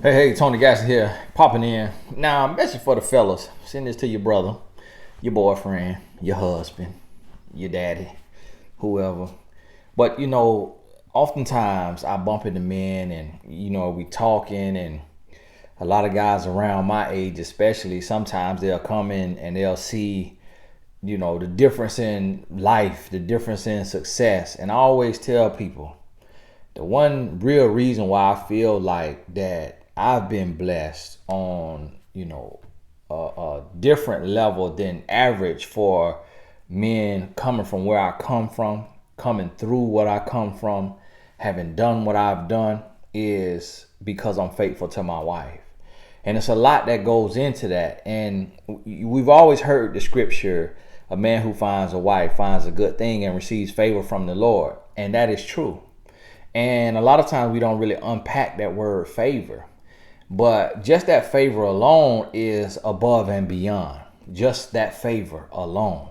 Hey, Tony Gaskins here, popping in. Now, message for the fellas. Send this to your brother, your boyfriend, your husband, your daddy, whoever. But, oftentimes I bump into men and, we talking, and a lot of guys around my age especially, sometimes they'll come in and they'll see, the difference in life, the difference in success. And I always tell people, the one real reason why I feel like that I've been blessed on, a different level than average for men coming from where I come from, coming through what I come from, having done what I've done, is because I'm faithful to my wife. And it's a lot that goes into that. And we've always heard the scripture, a man who finds a wife finds a good thing and receives favor from the Lord. And that is true. And a lot of times we don't really unpack that word favor. But just that favor alone is above and beyond. Just that favor alone.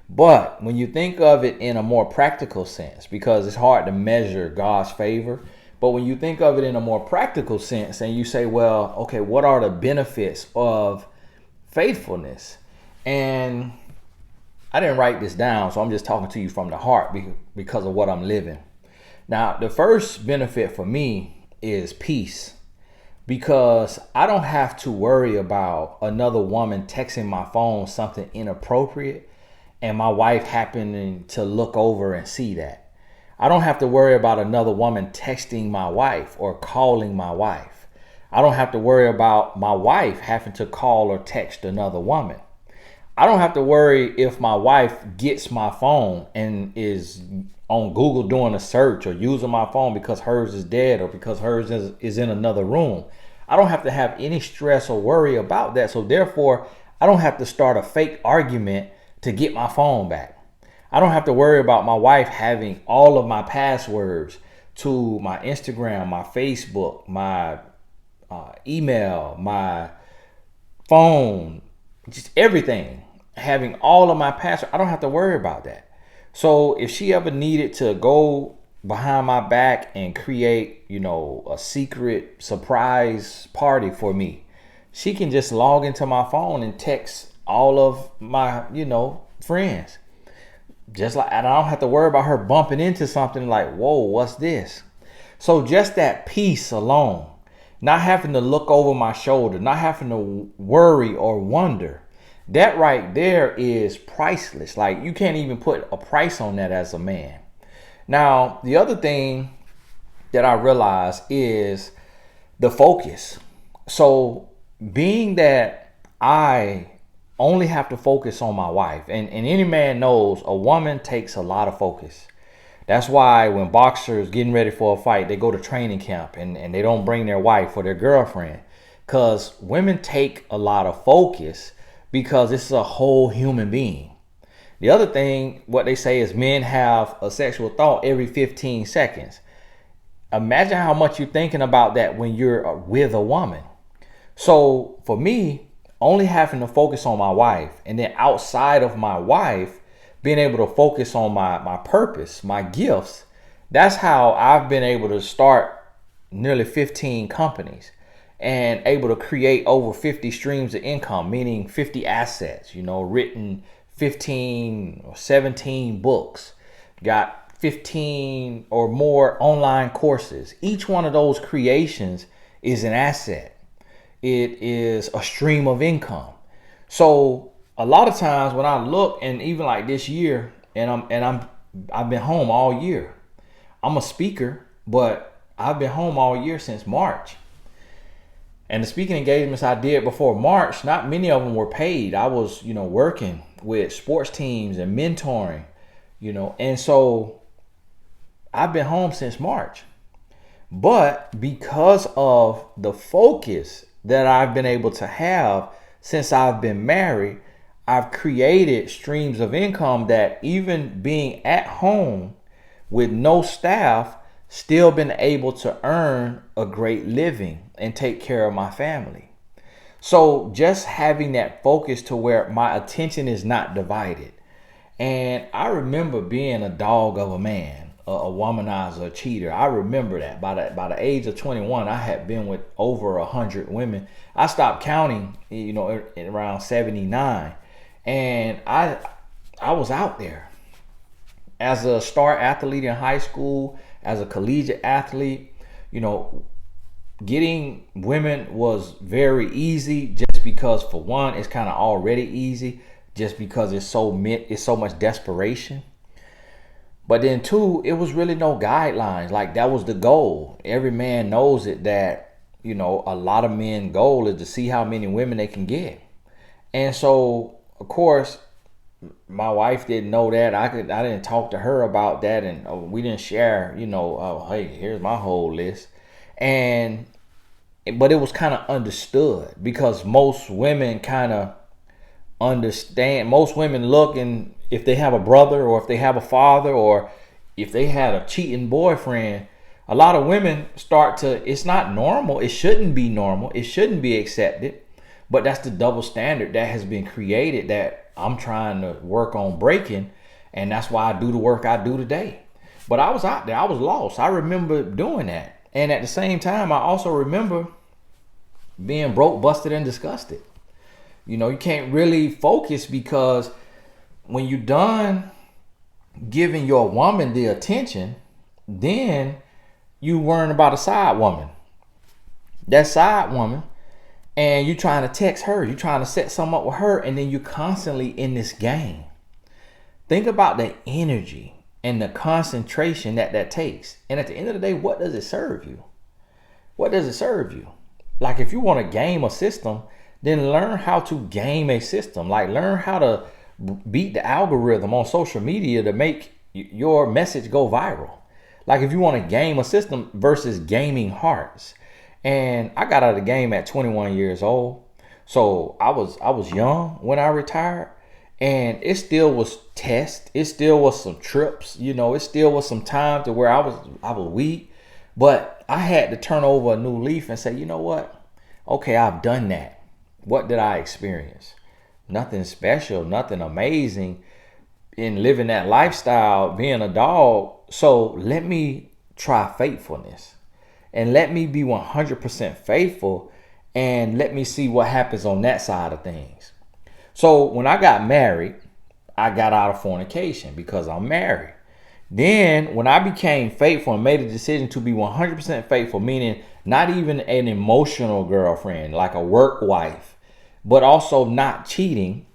But when you think of it in a more practical sense, because it's hard to measure God's favor, but when you think of it in a more practical sense and you say, well, okay, what are the benefits of faithfulness? And I didn't write this down, so I'm just talking to you from the heart because of what I'm living. Now, the first benefit for me is peace, because I don't have to worry about another woman texting my phone something inappropriate and my wife happening to look over and see that. I don't have to worry about another woman texting my wife or calling my wife. I don't have to worry about my wife having to call or text another woman. I don't have to worry if my wife gets my phone and is on Google doing a search or using my phone because hers is dead or because hers is in another room. I don't have to have any stress or worry about that. So therefore, I don't have to start a fake argument to get my phone back. I don't have to worry about my wife having all of my passwords to my Instagram, my Facebook, my email, my phone, just everything. Having all of my passwords, I don't have to worry about that. So if she ever needed to go behind my back and create, a secret surprise party for me, she can just log into my phone and text all of my, friends. Just like, and I don't have to worry about her bumping into something like, whoa, what's this? So just that peace alone, not having to look over my shoulder, not having to worry or wonder, that right there is priceless. Like, you can't even put a price on that as a man. Now, the other thing that I realize is the focus. So being that I only have to focus on my wife, and any man knows a woman takes a lot of focus. That's why when boxers getting ready for a fight, they go to training camp and they don't bring their wife or their girlfriend, because women take a lot of focus because this is a whole human being. The other thing, what they say is men have a sexual thought every 15 seconds. Imagine how much you're thinking about that when you're with a woman. So for me, only having to focus on my wife, and then outside of my wife, being able to focus on my purpose, my gifts, that's how I've been able to start nearly 15 companies and able to create over 50 streams of income, meaning 50 assets, written 15 or 17 books, got 15 or more online courses. Each one of those creations is an asset. It is a stream of income. So a lot of times when I look, and even like this year, I've been home all year. I'm a speaker, but I've been home all year since March. And the speaking engagements I did before March, not many of them were paid. I was, working with sports teams and mentoring, and so I've been home since March. But because of the focus that I've been able to have since I've been married, I've created streams of income that, even being at home with no staff, still been able to earn a great living and take care of my family. So just having that focus to where my attention is not divided. And I remember being a dog of a man, a womanizer, a cheater. I remember that. By the age of 21, I had been with over 100 women. I stopped counting, in around 79, and I was out there as a star athlete in high school, as a collegiate athlete. Getting women was very easy, just because, for one, it's kind of already easy, just because it's so much desperation. But then two, it was really no guidelines. Like, that was the goal. Every man knows it, that a lot of men's goal is to see how many women they can get. And so, of course, my wife didn't know that. I didn't talk to her about that, and we didn't share, hey, here's my whole list. But it was kind of understood, because most women kind of understand. Most women look, and if they have a brother, or if they have a father, or if they had a cheating boyfriend, a lot of women start to, it's not normal. It shouldn't be normal. It shouldn't be accepted. But that's the double standard that has been created, that I'm trying to work on breaking. And that's why I do the work I do today. But I was out there. I was lost. I remember doing that. And at the same time, I also remember being broke, busted, and disgusted. You can't really focus, because when you're done giving your woman the attention, then you worrying about a side woman. That side woman, and you trying to text her, you trying to set something up with her, and then you're constantly in this game. Think about the energy and the concentration that takes. And at the end of the day, what does it serve you? What does it serve you? Like, if you want to game a system, then learn how to game a system. Like, learn how to beat the algorithm on social media to make your message go viral. Like, if you want to game a system versus gaming hearts. And I got out of the game at 21 years old. So I was young when I retired. And it still was tests. It still was some trips. It still was some time to where I was weak. But I had to turn over a new leaf and say, you know what? Okay, I've done that. What did I experience? Nothing special, nothing amazing in living that lifestyle, being a dog. So let me try faithfulness, and let me be 100% faithful, and let me see what happens on that side of things. So when I got married, I got out of fornication because I'm married. Then when I became faithful and made a decision to be 100% faithful, meaning not even an emotional girlfriend, like a work wife, but also not cheating,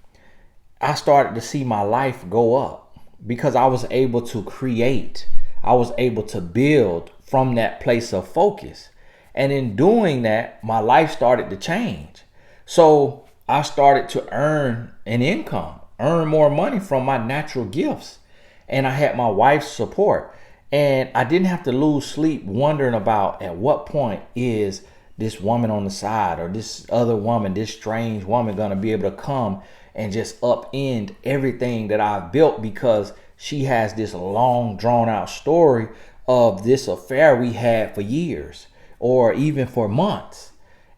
I started to see my life go up, because I was able to create. I was able to build from that place of focus. And in doing that, my life started to change. So I started to earn an income, earn more money from my natural gifts. And I had my wife's support. And I didn't have to lose sleep wondering about, at what point is this woman on the side, or this other woman, this strange woman, going to be able to come and just upend everything that I've built, because she has this long drawn out story of this affair we had for years, or even for months.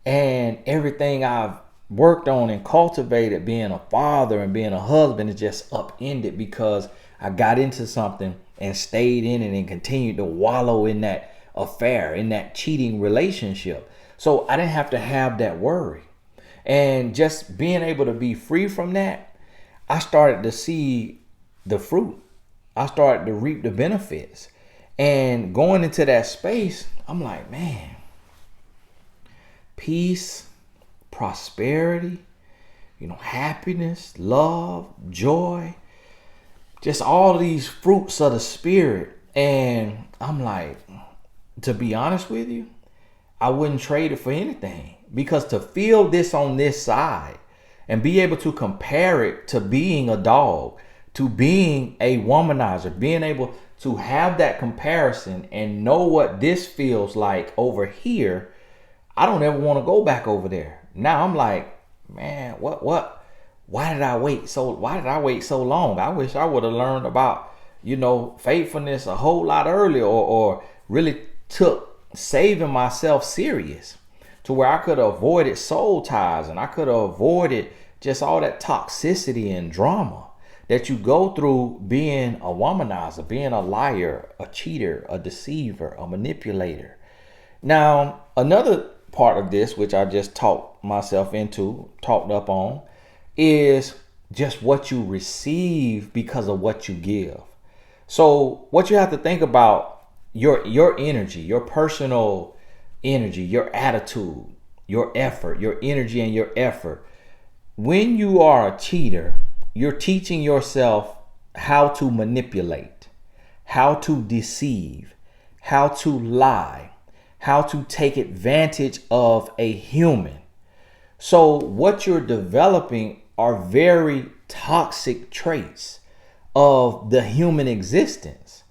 And everything I've worked on and cultivated, being a father and being a husband, is just upended, because I got into something and stayed in it and continued to wallow in that affair, in that cheating relationship. So I didn't have to have that worry. And just being able to be free from that, I started to see the fruit. I started to reap the benefits. And going into that space, I'm like, man, peace, prosperity, happiness, love, joy, just all these fruits of the spirit. And I'm like, to be honest with you, I wouldn't trade it for anything, because to feel this on this side and be able to compare it to being a dog, to being a womanizer, being able to have that comparison and know what this feels like over here, I don't ever want to go back over there. Now I'm like, man, why did I wait so long? I wish I would have learned about, faithfulness a whole lot earlier, or really took saving myself serious, to where I could have avoided soul ties, and I could have avoided just all that toxicity and drama that you go through being a womanizer, being a liar, a cheater, a deceiver, a manipulator. Now, another part of this, which I just talked myself into, talked up on, is just what you receive because of what you give. So what you have to think about, your energy, your personal energy, your attitude, your effort, your energy and your effort. When you are a cheater, you're teaching yourself how to manipulate, how to deceive, how to lie, how to take advantage of a human. So what you're developing are very toxic traits of the human existence.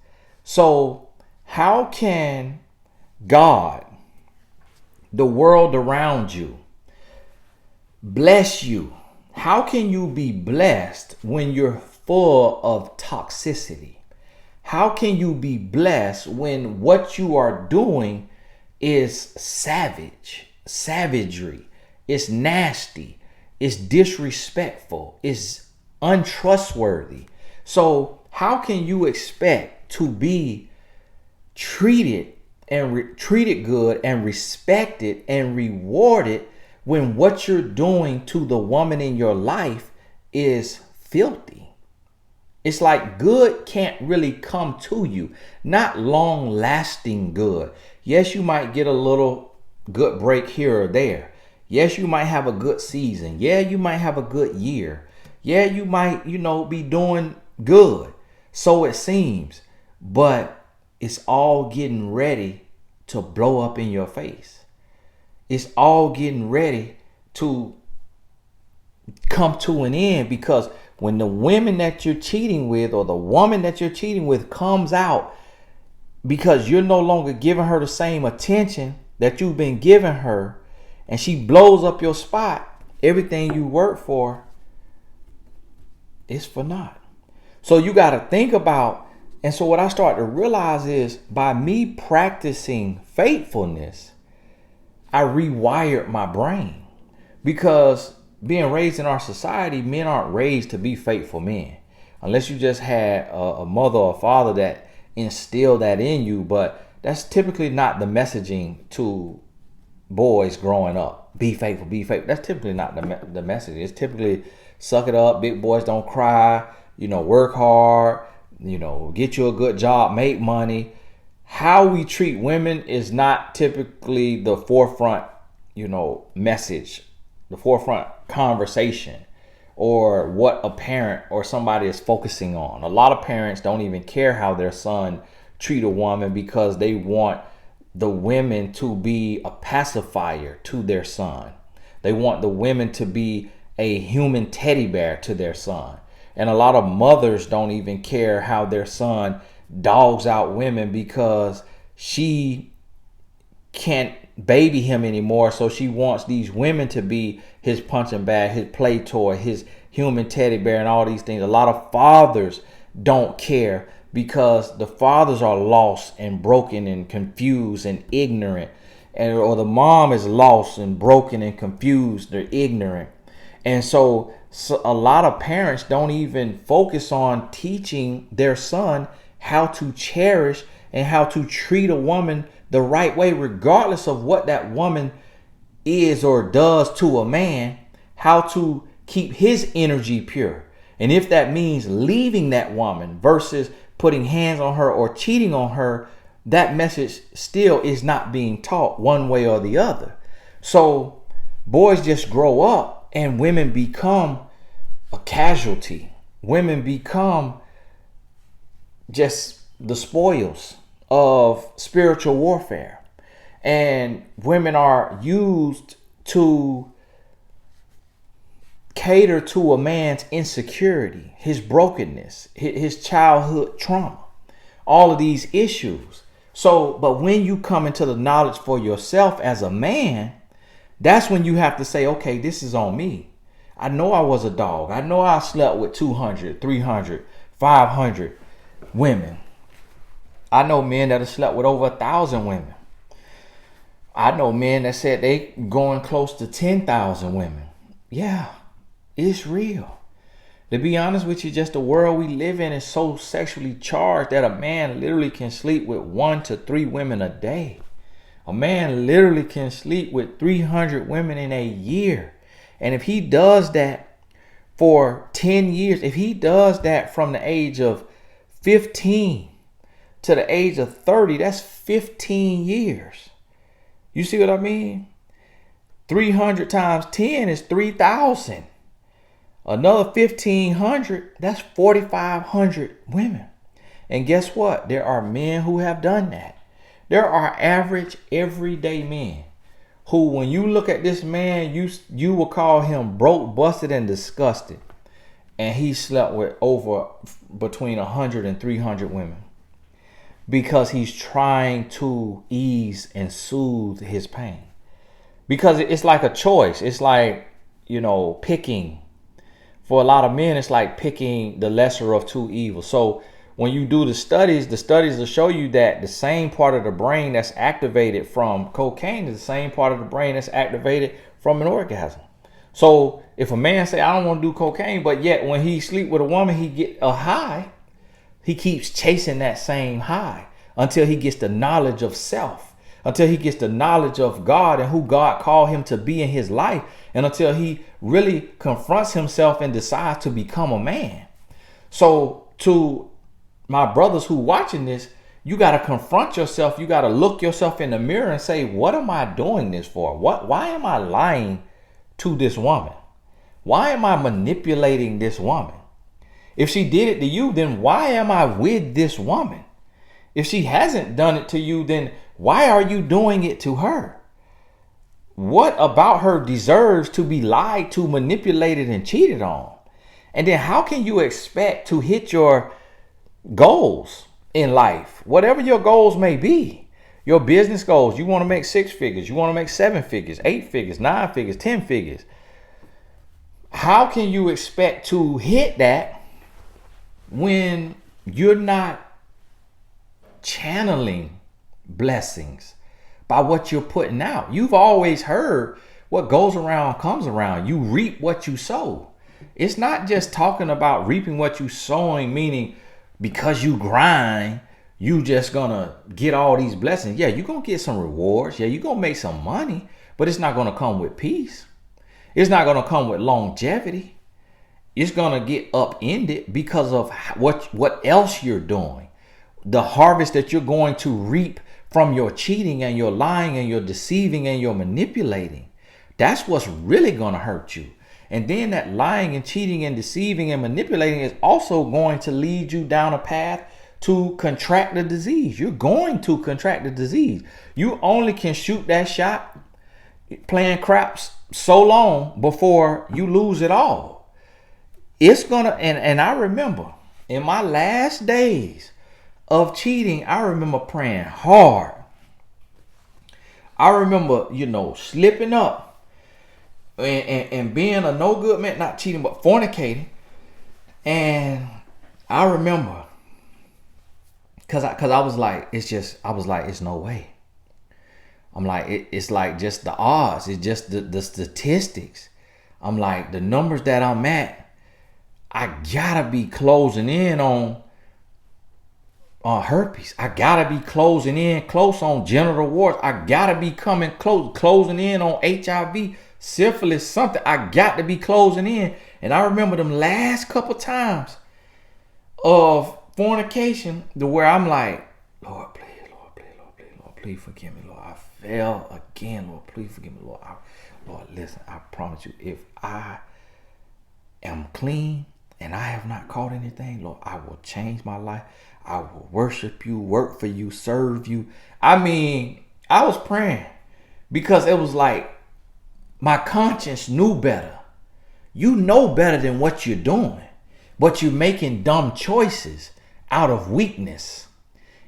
So how can God, the world around you, bless you? How can you be blessed when you're full of toxicity? How can you be blessed when what you are doing is savagery, it's nasty, it's disrespectful, it's untrustworthy? So how can you expect to be treated and treated good and respected and rewarded when what you're doing to the woman in your life is filthy? It's like good can't really come to you, not long lasting good. Yes, you might get a little good break here or there. Yes, you might have a good season. Yeah, you might have a good year. Yeah, you might, be doing good. So it seems, but it's all getting ready to blow up in your face. It's all getting ready to come to an end, because when the women that you're cheating with or the woman that you're cheating with comes out, because you're no longer giving her the same attention that you've been giving her, and she blows up your spot, everything you work for is for naught. So you got to think about, and so what I start to realize is, by me practicing faithfulness, I rewired my brain. Because being raised in our society, men aren't raised to be faithful men, unless you just had a mother or father that instilled that in you. But that's typically not the messaging to boys growing up. Be faithful, be faithful. That's typically not the message. It's typically suck it up, big boys don't cry, work hard, get you a good job, make money. How we treat women is not typically the forefront, message, the forefront conversation, or what a parent or somebody is focusing on. A lot of parents don't even care how their son treat a woman, because they want the women to be a pacifier to their son. They want the women to be a human teddy bear to their son. And a lot of mothers don't even care how their son dogs out women, because she can't baby him anymore. So she wants these women to be his punching bag, his play toy, his human teddy bear, and all these things. A lot of fathers don't care, because the fathers are lost and broken and confused and ignorant, or the mom is lost and broken and confused or ignorant. And so a lot of parents don't even focus on teaching their son how to cherish and how to treat a woman the right way, regardless of what that woman is or does to a man, how to keep his energy pure. And if that means leaving that woman versus putting hands on her or cheating on her, that message still is not being taught one way or the other. So boys just grow up and women become a casualty. Women become just the spoils of spiritual warfare. And women are used to cater to a man's insecurity, his brokenness, his childhood trauma, all of these issues. So, but when you come into the knowledge for yourself as a man, that's when you have to say, okay, this is on me. I know I was a dog. I know I slept with 200, 300, 500 women. I know men that have slept with over 1,000 women. I know men that said they going close to 10,000 women. Yeah, it's real. To be honest with you, just the world we live in is so sexually charged that a man literally can sleep with 1 to 3 women a day. A man literally can sleep with 300 women in a year. And if he does that for 10 years, if he does that from the age of 15 to the age of 30, that's 15 years. You see what I mean? 300 times 10 is 3,000. Another 1,500, that's 4,500 women. And guess what? There are men who have done that. There are average, everyday men who, when you look at this man, you will call him broke, busted, and disgusted. And he slept with over between 100 and 300 women because he's trying to ease and soothe his pain. Because it's like a choice. It's like, picking. For a lot of men, it's like picking the lesser of two evils. So when you do the studies will show you that the same part of the brain that's activated from cocaine is the same part of the brain that's activated from an orgasm. So if a man say, I don't want to do cocaine, but yet when he sleep with a woman, he get a high, he keeps chasing that same high until he gets the knowledge of self, until he gets the knowledge of God and who God called him to be in his life, and until he really confronts himself and decides to become a man. So to my brothers who watching this, you got to confront yourself. You got to look yourself in the mirror and say, what am I doing this for? Why am I lying to this woman? Why am I manipulating this woman? If she did it to you, then why am I with this woman? If she hasn't done it to you, then why are you doing it to her? What about her deserves to be lied to, manipulated, and cheated on? And then how can you expect to hit your goals in life, whatever your goals may be? Your business goals, you want to make 6 figures, you want to make 7 figures, 8 figures, 9 figures, 10 figures. How can you expect to hit that when you're not channeling blessings by what you're putting out? You've always heard what goes around comes around. You reap what you sow. It's not just talking about reaping what you sowing, meaning because you grind, you just gonna get all these blessings. Yeah, you're gonna get some rewards. Yeah, you're gonna make some money, but it's not gonna come with peace. It's not gonna come with longevity. It's gonna get upended because of what else you're doing. The harvest that you're going to reap from your cheating and your lying and your deceiving and your manipulating. That's what's really gonna hurt you. And then that lying and cheating and deceiving and manipulating is also going to lead you down a path to contract the disease. You're going to contract the disease. You only can shoot that shot playing craps so long before you lose it all. It's gonna, and I remember in my last days of cheating, I remember praying hard. I remember, slipping up and being a no good man, not cheating, but fornicating. And I remember, cause I was like, it's no way. I'm like, it's like just the odds. It's just the statistics. I'm like, the numbers that I'm at, I gotta be closing in on herpes. I gotta be closing in close on genital warts. I gotta be closing in on HIV, syphilis, something. I got to be closing in. And I remember them last couple times of fornication to where I'm like, Lord, please, Lord, please forgive me, Lord. I fell again, Lord, please forgive me, Lord. Lord, listen, I promise you, if I am clean and I have not caught anything, Lord, I will change my life. I will worship you, work for you, serve you. I mean, I was praying because it was like my conscience knew better. You know better than what you're doing, but you're making dumb choices out of weakness.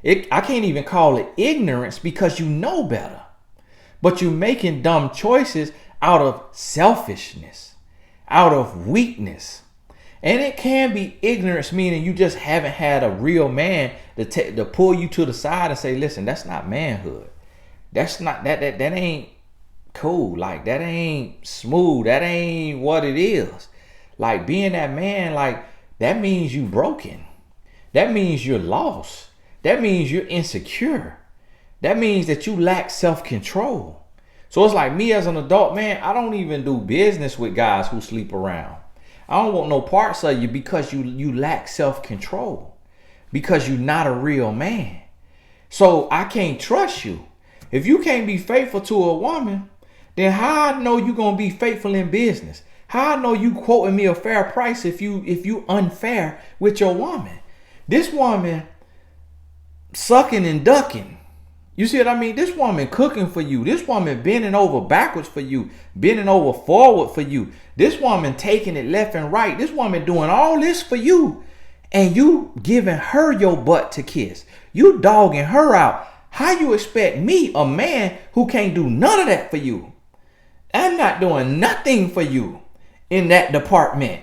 I can't even call it ignorance because you know better, but you're making dumb choices out of selfishness, out of weakness. And it can be ignorance, meaning you just haven't had a real man to pull you to the side and say, listen, that's not manhood. That's not, that ain't cool. Like, that ain't smooth. That ain't what it is. Like being that man, like that means you broken. That means you're lost. That means you're insecure. That means that you lack self-control. So it's like me as an adult, man, I don't even do business with guys who sleep around. I don't want no parts of you because you lack self-control. Because you're not a real man. So I can't trust you. If you can't be faithful to a woman, then how I know you gonna be faithful in business? How I know you quoting me a fair price if you unfair with your woman? This woman sucking and ducking. You see what I mean? This woman cooking for you. This woman bending over backwards for you. Bending over forward for you. This woman taking it left and right. This woman doing all this for you. And you giving her your butt to kiss. You dogging her out. How you expect me, a man who can't do none of that for you? I'm not doing nothing for you in that department.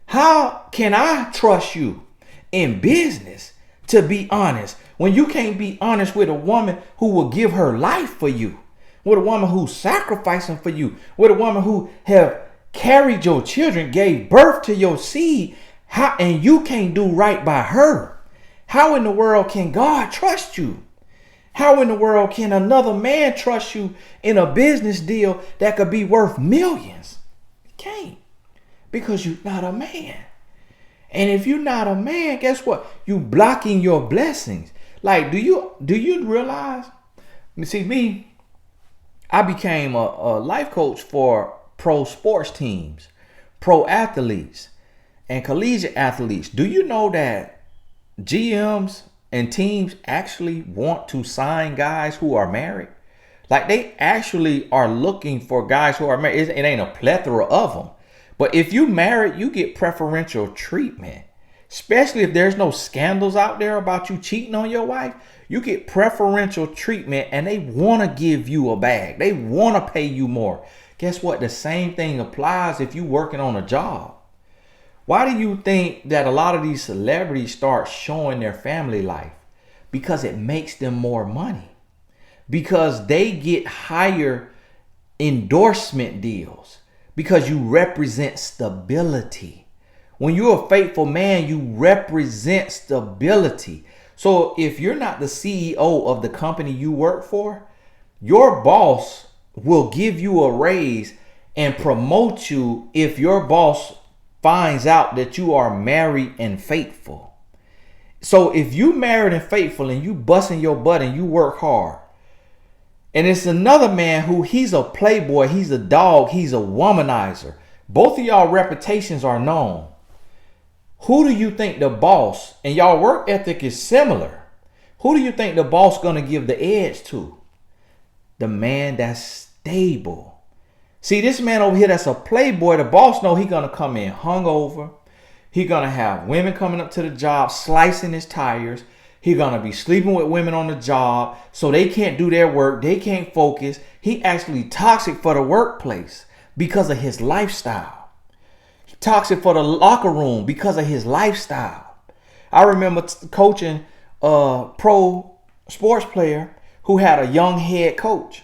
How can I trust you in business to be honest when you can't be honest with a woman who will give her life for you? With a woman who's sacrificing for you? With a woman who have carried your children, gave birth to your seed? How, and you can't do right by her? How in the world can God trust you? How in the world can another man trust you in a business deal that could be worth millions? You can't, because you're not a man. And if you're not a man, guess what? You blocking your blessings. Like, do you realize? See, me, I became a life coach for pro sports teams, pro athletes, and collegiate athletes. Do you know that GMs and teams actually want to sign guys who are married? Like, they actually are looking for guys who are married. It ain't a plethora of them. But if you married, you get preferential treatment. Especially if there's no scandals out there about you cheating on your wife. You get preferential treatment and they want to give you a bag. They want to pay you more. Guess what? The same thing applies if you're working on a job. Why do you think that a lot of these celebrities start showing their family life? Because it makes them more money. Because they get higher endorsement deals. Because you represent stability. When you're a faithful man, you represent stability. So if you're not the CEO of the company you work for, your boss will give you a raise and promote you if your boss finds out that you are married and faithful. So if you married and faithful and you busting your butt and you work hard, and it's another man who he's a playboy, he's a dog, he's a womanizer. Both of y'all reputations are known. Who do you think the boss, and y'all work ethic is similar, who do you think the boss gonna give the edge to? The man that's stable. See, this man over here that's a playboy, the boss know he gonna come in hungover. He gonna have women coming up to the job, slicing his tires. He gonna be sleeping with women on the job so they can't do their work. They can't focus. He actually toxic for the workplace because of his lifestyle. Toxic for the locker room because of his lifestyle. I remember coaching a pro sports player who had a young head coach.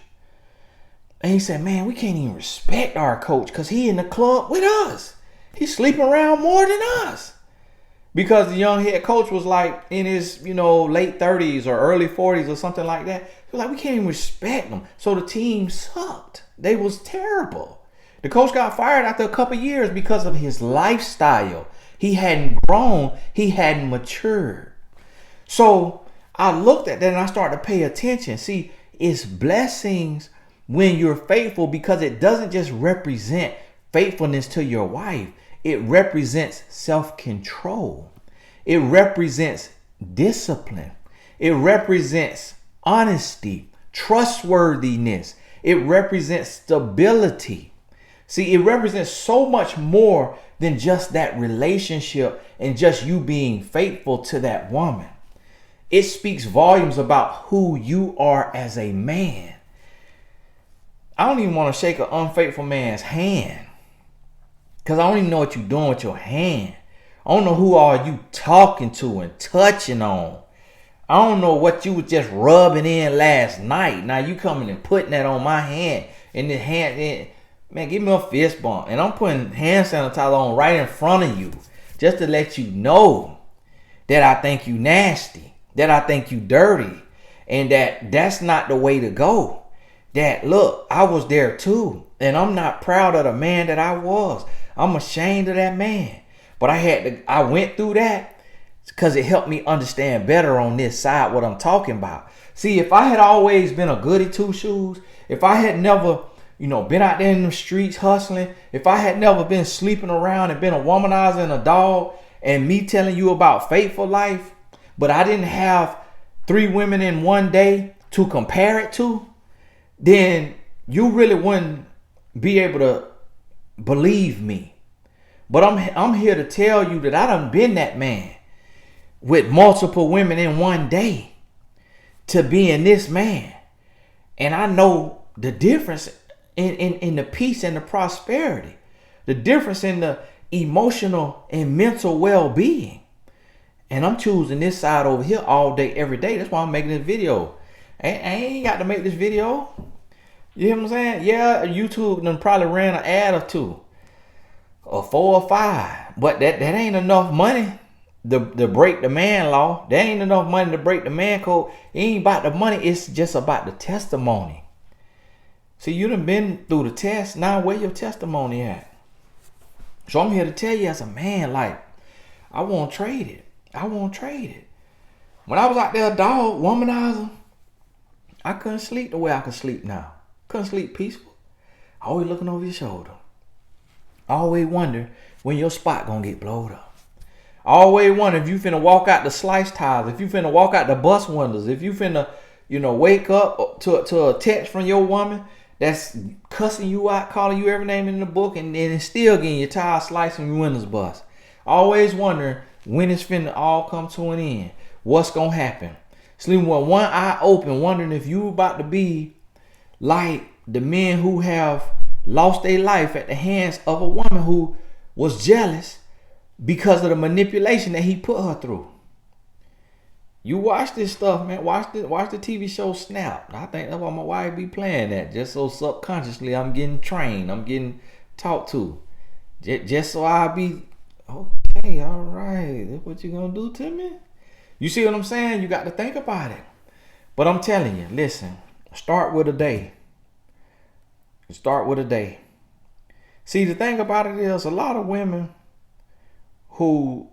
And he said, man, we can't even respect our coach because he in the club with us. He's sleeping around more than us. Because the young head coach was like in his, late 30s or early 40s or something like that. He was like, we can't even respect him. So the team sucked. They was terrible. The coach got fired after a couple of years because of his lifestyle. He hadn't grown. He hadn't matured. So I looked at that and I started to pay attention. See, it's blessings when you're faithful because it doesn't just represent faithfulness to your wife. It represents self-control. It represents discipline. It represents honesty, trustworthiness. It represents stability. See, it represents so much more than just that relationship and just you being faithful to that woman. It speaks volumes about who you are as a man. I don't even want to shake an unfaithful man's hand because I don't even know what you're doing with your hand. I don't know who are you talking to and touching on. I don't know what you was just rubbing in last night. Now you coming and putting that on my hand and the hand. man, give me a fist bump. And I'm putting hand sanitizer on right in front of you just to let you know that I think you nasty, that I think you dirty, and that's not the way to go. That, look, I was there too, and I'm not proud of the man that I was. I'm ashamed of that man. But I went through that because it helped me understand better on this side what I'm talking about. See, if I had always been a goody two shoes, if I had never, been out there in the streets hustling, if I had never been sleeping around and been a womanizer and a dog, and me telling you about faithful life, but I didn't have 3 women in one day to compare it to, then you really wouldn't be able to believe me. But I'm here to tell you that I done been that man with multiple women in one day to being this man. And I know the difference in the peace and the prosperity, the difference in the emotional and mental well-being. And I'm choosing this side over here all day, every day. That's why I'm making this video. I ain't got to make this video. You hear what I'm saying? Yeah, YouTube done probably ran an ad or 2 or 4 or 5, but that ain't enough money to break the man law. That ain't enough money to break the man code. It ain't about the money. It's just about the testimony. See, you done been through the test. Now where your testimony at? So I'm here to tell you as a man, like, I won't trade it. I won't trade it. When I was out there, a dog, womanizer, I couldn't sleep the way I can sleep now. Couldn't sleep peaceful. Always looking over your shoulder. Always wonder when your spot gonna get blowed up. Always wonder if you finna walk out the slice tiles, if you finna walk out the bus windows, if you finna, wake up to a text from your woman that's cussing you out, calling you every name in the book, and then still getting your tires sliced and your windows bust. Always wondering when it's finna all come to an end. What's gonna happen? Sleeping with one eye open, wondering if you about to be like the men who have lost their life at the hands of a woman who was jealous because of the manipulation that he put her through. You watch this stuff, man. Watch the TV show Snap. I think that's why my wife be playing that. Just so subconsciously I'm getting trained. I'm getting talked to. Just so I be, okay, all right. That's what you gonna do to me? You see what I'm saying? You got to think about it. But I'm telling you, listen, start with a day. Start with a day. See, the thing about it is a lot of women who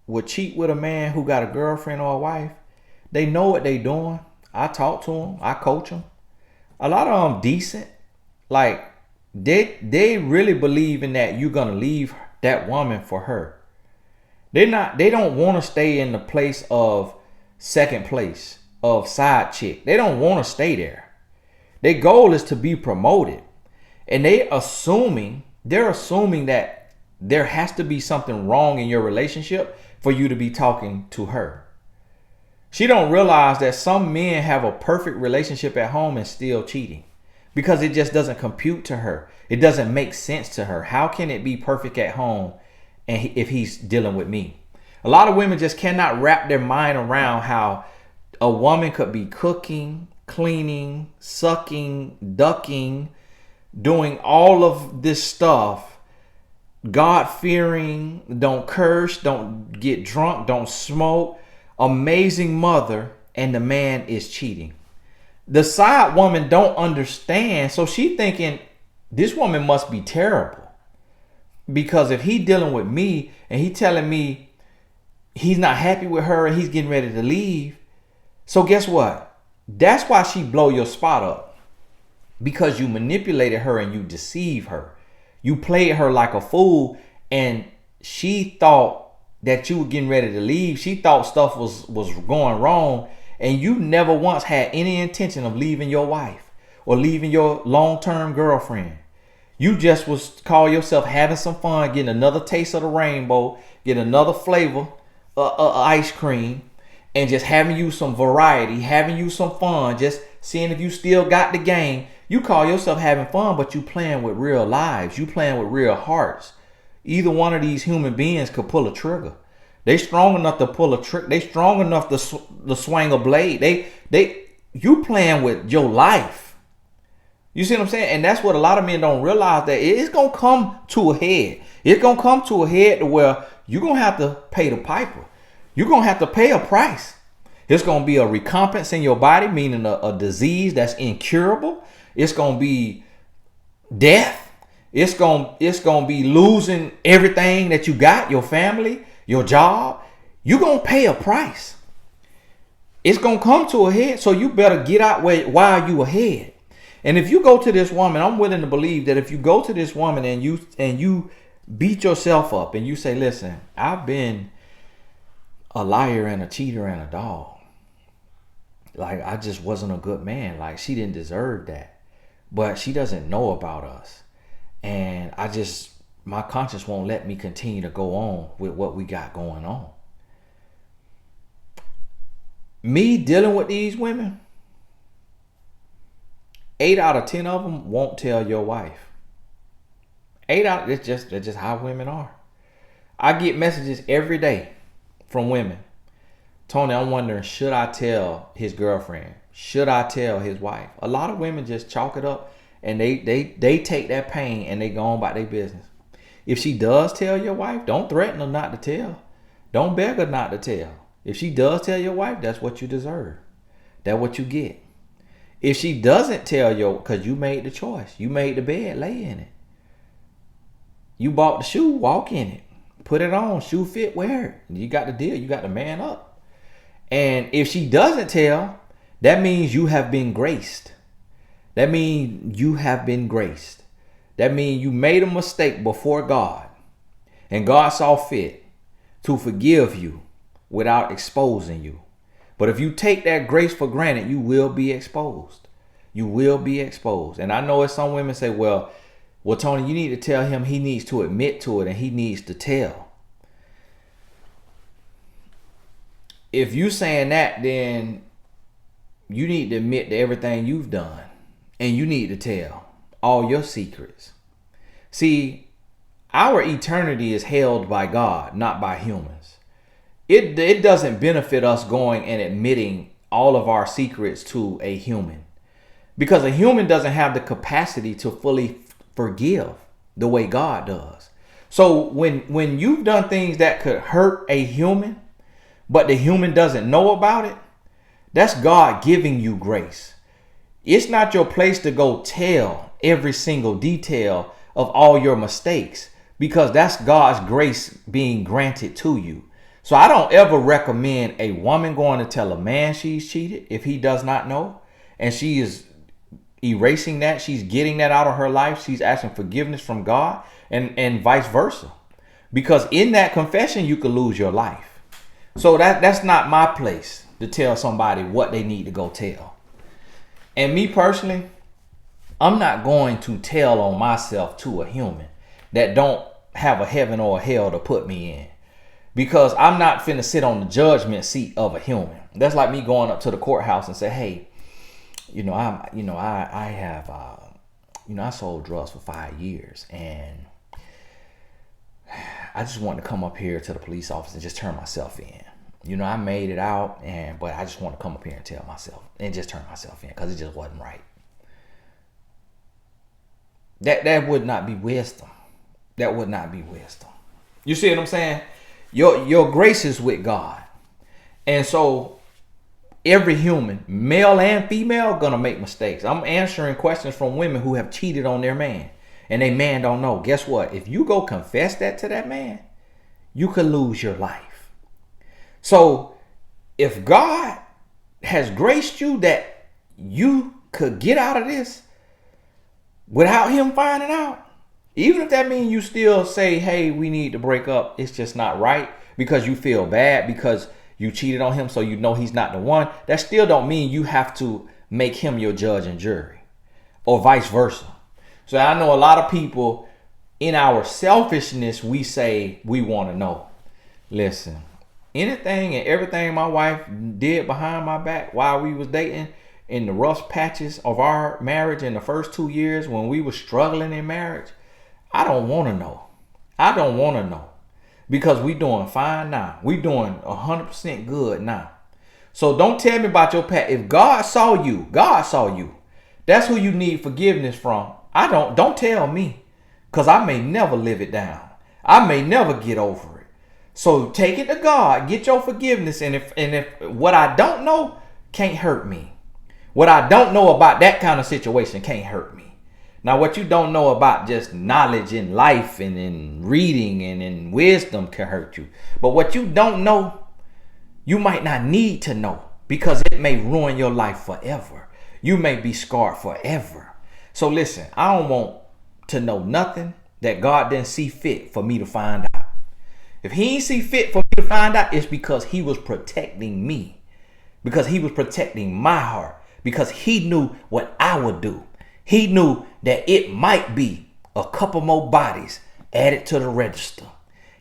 would cheat with a man who got a girlfriend or a wife, they know what they doing. I talk to them. I coach them. A lot of them decent. Like, they really believe in that you're going to leave that woman for her. They don't want to stay in the place of second place, of side chick. They don't want to stay there. Their goal is to be promoted. And they're assuming that there has to be something wrong in your relationship for you to be talking to her. She don't realize that some men have a perfect relationship at home and still cheating because it just doesn't compute to her. It doesn't make sense to her. How can it be perfect at home and if he's dealing with me? A lot of women just cannot wrap their mind around how a woman could be cooking, cleaning, sucking, ducking, doing all of this stuff, God-fearing, don't curse, don't get drunk, don't smoke, amazing mother, and the man is cheating. The side woman don't understand, so she thinking this woman must be terrible because if he dealing with me and he telling me he's not happy with her and he's getting ready to leave, so guess what? That's why she blow your spot up. Because you manipulated her and you deceived her. You played her like a fool and she thought that you were getting ready to leave. She thought stuff was going wrong and you never once had any intention of leaving your wife or leaving your long-term girlfriend. You just was call yourself having some fun, getting another taste of the rainbow, getting another flavor ice cream, and just having you some variety, having you some fun, just seeing if you still got the game. You call yourself having fun, but you playing with real lives. You playing with real hearts. Either one of these human beings could pull a trigger. They strong enough to pull a trick. They strong enough to swing a blade. You playing with your life. You see what I'm saying? And that's what a lot of men don't realize, that it's going to come to a head. It's going to come to a head to where you're going to have to pay the piper. You're going to have to pay a price. It's going to be a recompense in your body, meaning a disease that's incurable. It's going to be death. It's going to be losing everything that you got, your family, your job. You're going to pay a price. It's going to come to a head, so you better get out while you ahead. And if you go to this woman, I'm willing to believe that if you go to this woman and you beat yourself up and you say, listen, I've been a liar and a cheater and a dog. Like, I just wasn't a good man. Like, she didn't deserve that. But she doesn't know about us. And my conscience won't let me continue to go on with what we got going on. Me dealing with these women, 8 out of 10 of them won't tell your wife. That's just how women are. I get messages every day from women. Tony, I'm wondering, should I tell his girlfriend? Should I tell his wife? A lot of women just chalk it up and they take that pain and they go on about their business. If she does tell your wife, don't threaten her not to tell. Don't beg her not to tell. If she does tell your wife, that's what you deserve. That's what you get. If she doesn't tell because you made the choice. You made the bed, lay in it. You bought the shoe, walk in it. Put it on, shoe fit, wear it. You got the deal. You got the man up. And if she doesn't tell, that means you have been graced. That means you have been graced. That means you made a mistake before God. And God saw fit to forgive you without exposing you. But if you take that grace for granted, you will be exposed. You will be exposed. And I know as some women say, well, Tony, you need to tell him he needs to admit to it and he needs to tell. If you saying that, then you need to admit to everything you've done. And you need to tell all your secrets. See, our eternity is held by God, not by humans. It doesn't benefit us going and admitting all of our secrets to a human. Because a human doesn't have the capacity to fully forgive the way God does. So when you've done things that could hurt a human, but the human doesn't know about it, that's God giving you grace. It's not your place to go tell every single detail of all your mistakes, because that's God's grace being granted to you. So I don't ever recommend a woman going to tell a man she's cheated if he does not know, and she is erasing that. She's getting that out of her life. She's asking forgiveness from God, and vice versa. Because in that confession, you could lose your life. So that's not my place to tell somebody what they need to go tell. And me personally, I'm not going to tell on myself to a human that don't have a heaven or a hell to put me in. Because I'm not finna sit on the judgment seat of a human. That's like me going up to the courthouse and say, hey, I sold drugs for 5 years, and I just wanted to come up here to the police office and just turn myself in. I made it out, but I just want to come up here and tell myself and just turn myself in because it just wasn't right. That would not be wisdom. That would not be wisdom. You see what I'm saying? Your grace is with God. And so every human, male and female, gonna make mistakes. I'm answering questions from women who have cheated on their man and their man don't know. Guess what? If you go confess that to that man, you could lose your life. So if God has graced you that you could get out of this without him finding out, even if that means you still say, hey, we need to break up, it's just not right because you feel bad because you cheated on him, so you know he's not the one, that still don't mean you have to make him your judge and jury, or vice versa. So I know a lot of people, in our selfishness, we say we want to know. Listen, anything and everything my wife did behind my back while we was dating, in the rough patches of our marriage in the first 2 years when we were struggling in marriage, I don't want to know. I don't want to know. Because we doing fine now. We doing 100% good now. So don't tell me about your past. If God saw you, That's who you need forgiveness from. Don't tell me, because I may never live it down. I may never get over it. So take it to God, get your forgiveness, and if what I don't know can't hurt me. What I don't know about that kind of situation can't hurt me. Now, what you don't know about just knowledge in life and in reading and in wisdom can hurt you. But what you don't know, you might not need to know, because it may ruin your life forever. You may be scarred forever. So listen, I don't want to know nothing that God didn't see fit for me to find out. If he ain't see fit for me to find out, it's because he was protecting me. Because he was protecting my heart. Because he knew what I would do. He knew that it might be a couple more bodies added to the register.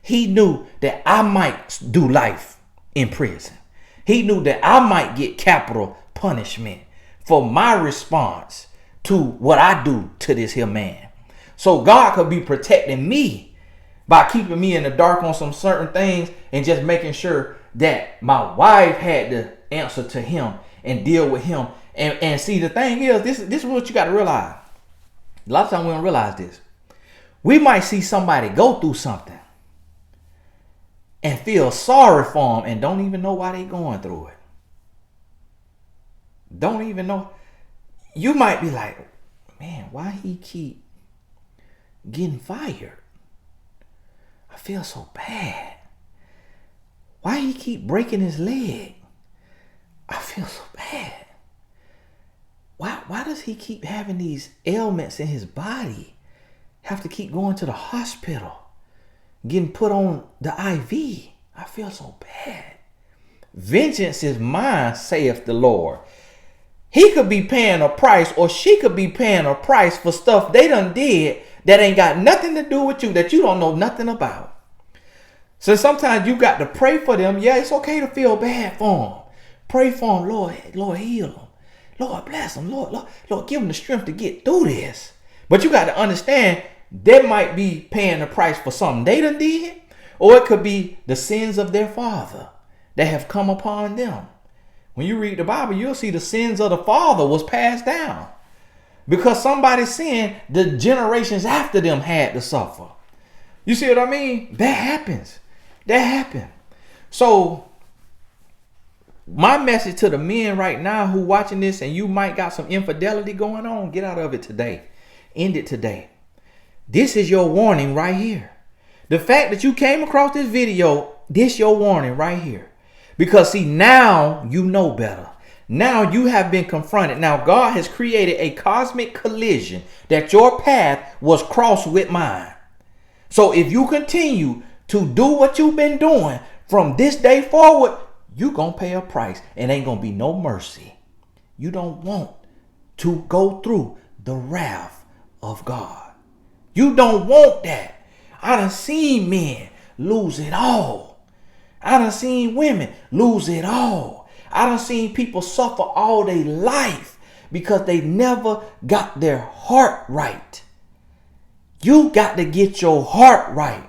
He knew that I might do life in prison. He knew that I might get capital punishment for my response to what I do to this here man. So God could be protecting me by keeping me in the dark on some certain things and just making sure that my wife had to answer to him and deal with him. And see, the thing is, this is what you got to realize. A lot of times we don't realize this. We might see somebody go through something and feel sorry for them and don't even know why they're going through it. Don't even know. You might be like, man, why he keep getting fired? I feel so bad. Why he keep breaking his leg? I feel so bad. Why does he keep having these ailments in his body? Have to keep going to the hospital, getting put on the IV. I feel so bad. Vengeance is mine, saith the Lord. He could be paying a price, or she could be paying a price for stuff they done did that ain't got nothing to do with you, that you don't know nothing about. So sometimes you got to pray for them. Yeah, it's okay to feel bad for them. Pray for them, Lord, heal them. Lord, bless them. Lord, give them the strength to get through this. But you got to understand, they might be paying the price for something they done did, or it could be the sins of their father that have come upon them. When you read the Bible, you'll see the sins of the father was passed down because somebody's sin, the generations after them had to suffer. You see what I mean? That happens. That happened. So my message to the men right now who watching this, and you might got some infidelity going on, get out of it today. End it today. This is your warning right here. The fact that you came across this video, this your warning right here. Because see, now you know better. Now you have been confronted. Now God has created a cosmic collision that your path was crossed with mine. So if you continue to do what you've been doing from this day forward, you're going to pay a price and ain't going to be no mercy. You don't want to go through the wrath of God. You don't want that. I done seen men lose it all. I done seen women lose it all. I done seen people suffer all their life because they never got their heart right. You got to get your heart right.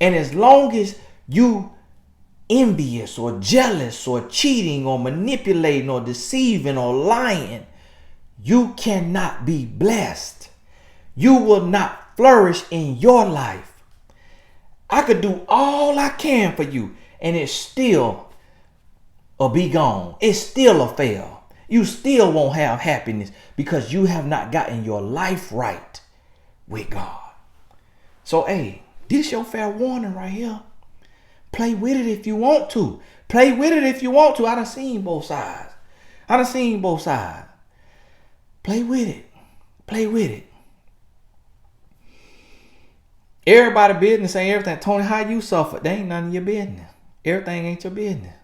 And as long as you envious or jealous or cheating or manipulating or deceiving or lying, you cannot be blessed. You will not flourish in your life. I could do all I can for you and it still will be gone. It's still a fail. You still won't have happiness because you have not gotten your life right with God. So hey, this your fair warning right here. Play with it if you want to. Play with it if you want to. I done seen both sides. Play with it. Play with it. Everybody business ain't everything. Tony, how you suffered? They ain't none of your business. Everything ain't your business.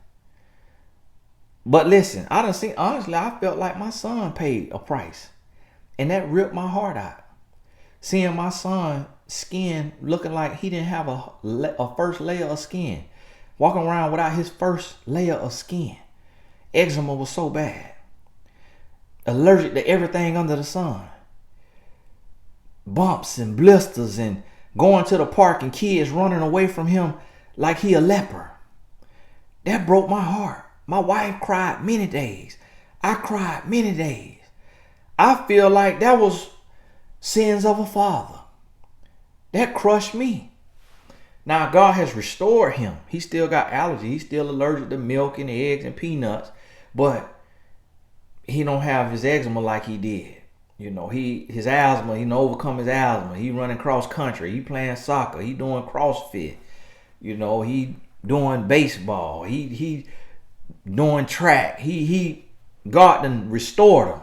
But listen, I done seen, honestly, I felt like my son paid a price. And that ripped my heart out. Seeing my son skin looking like he didn't have a first layer of skin. Walking around without his first layer of skin. Eczema was so bad. Allergic to everything under the sun. Bumps and blisters and going to the park and kids running away from him like he a leper. That broke my heart. My wife cried many days. I cried many days. I feel like that was sins of a father. That crushed me. Now God has restored him. He still got allergies. He's still allergic to milk and eggs and peanuts. But he don't have his eczema like he did. You know, his asthma, he overcome his asthma. He running cross country. He playing soccer. He doing CrossFit. You know, he doing baseball. He doing track. God done restored him.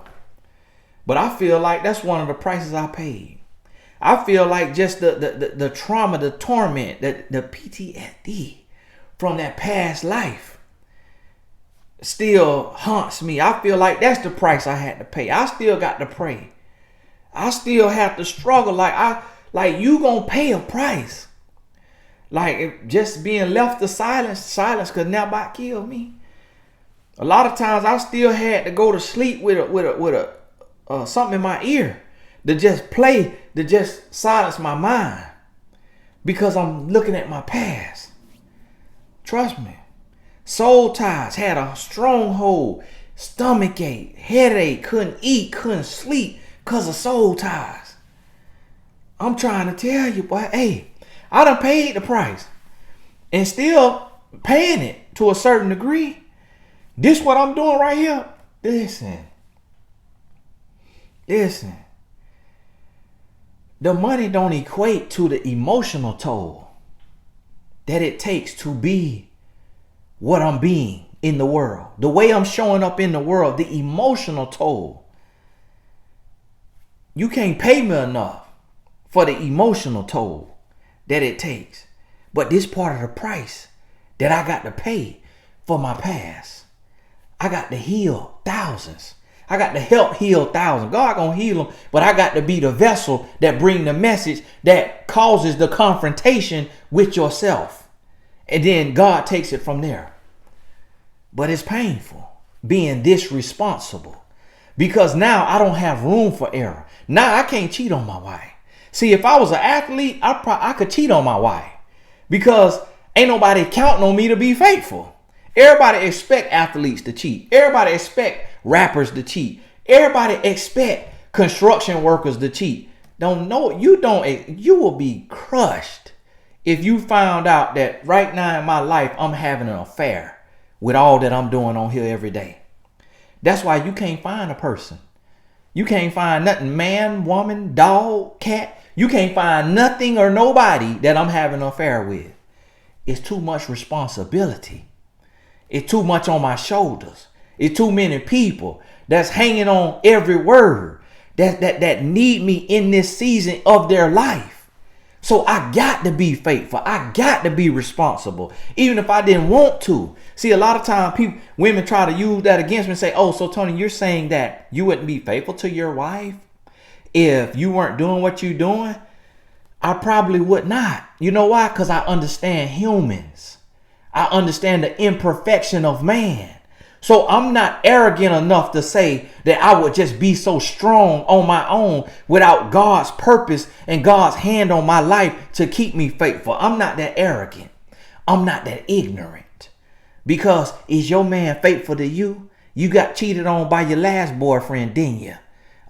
But I feel like that's one of the prices I paid. I feel like just the trauma, the torment, the PTSD from that past life still haunts me. I feel like that's the price I had to pay. I still got to pray. I still have to struggle. Like you gonna pay a price. Like just being left to silence could never kill me. A lot of times I still had to go to sleep with a something in my ear to just silence my mind because I'm looking at my past. Trust me. Soul ties had a stronghold, stomach ache, headache, couldn't eat, couldn't sleep because of soul ties. I'm trying to tell you, boy, hey, I done paid the price and still paying it to a certain degree. This what I'm doing right here. Listen. The money don't equate to the emotional toll that it takes to be what I'm being in the world. The way I'm showing up in the world, the emotional toll. You can't pay me enough for the emotional toll that it takes. But this part of the price that I got to pay for my past. I got to heal thousands. I got to help heal thousands. God gonna heal them, but I got to be the vessel that bring the message that causes the confrontation with yourself. And then God takes it from there. But it's painful being this responsible because now I don't have room for error. Now I can't cheat on my wife. See, if I was an athlete, I could cheat on my wife because ain't nobody counting on me to be faithful. Everybody expect athletes to cheat. Everybody expect rappers to cheat. Everybody expect construction workers to cheat. You will be crushed if you found out that right now in my life I'm having an affair with all that I'm doing on here every day. That's why you can't find a person. You can't find nothing, man, woman, dog, cat. You can't find nothing or nobody that I'm having an affair with. It's too much responsibility. It's too much on my shoulders. It's too many people that's hanging on every word that need me in this season of their life. So I got to be faithful. I got to be responsible, even if I didn't want to. See, a lot of times women try to use that against me and say, oh, so Tony, you're saying that you wouldn't be faithful to your wife if you weren't doing what you're doing? I probably would not. You know why? Because I understand humans. I understand the imperfection of man. So I'm not arrogant enough to say that I would just be so strong on my own without God's purpose and God's hand on my life to keep me faithful. I'm not that arrogant. I'm not that ignorant. Because is your man faithful to you? You got cheated on by your last boyfriend, didn't you?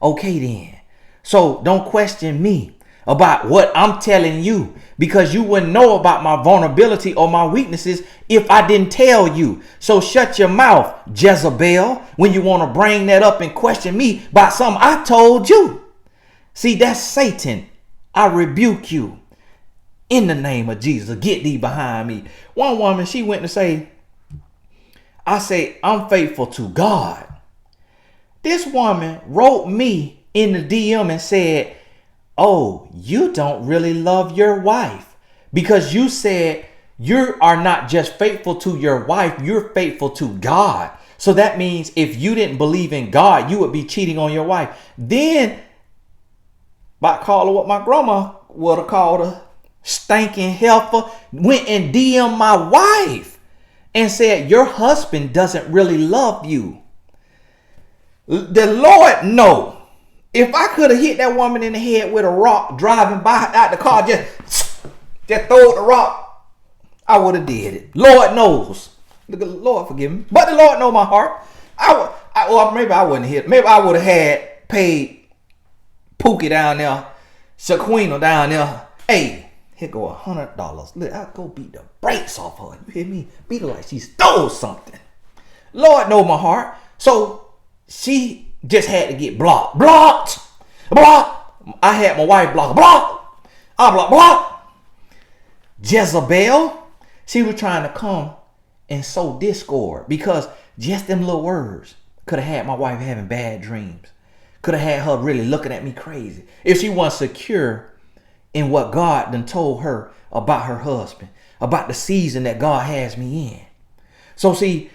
Okay then. So don't question me about what I'm telling you, because you wouldn't know about my vulnerability or my weaknesses if I didn't tell you. So shut your mouth, Jezebel, when you want to bring that up and question me about something I told you. See, that's Satan. I rebuke you in the name of Jesus. Get thee behind me. One woman, she went to say, I'm faithful to God. This woman wrote me in the DM and said, oh, you don't really love your wife because you said you are not just faithful to your wife, you're faithful to God. So that means if you didn't believe in God, you would be cheating on your wife. Then, by calling what my grandma would have called her, stinking heifer, went and DM my wife and said, your husband doesn't really love you. The Lord knows. If I could have hit that woman in the head with a rock driving by out the car, just throw the rock, I would have did it. Lord knows. Lord forgive me. But the Lord knows my heart. Maybe I wouldn't hit. Maybe I would have had paid Pookie down there, Shaquina down there, hey, here go $100. Look, I'll go beat the brakes off her. You hear me? Beat her like she stole something. Lord know my heart. So she just had to get blocked. Blocked. I had my wife blocked. I blocked. Jezebel, she was trying to come and sow discord because just them little words could have had my wife having bad dreams. Could have had her really looking at me crazy. If she wasn't secure in what God done told her about her husband, about the season that God has me in. So see,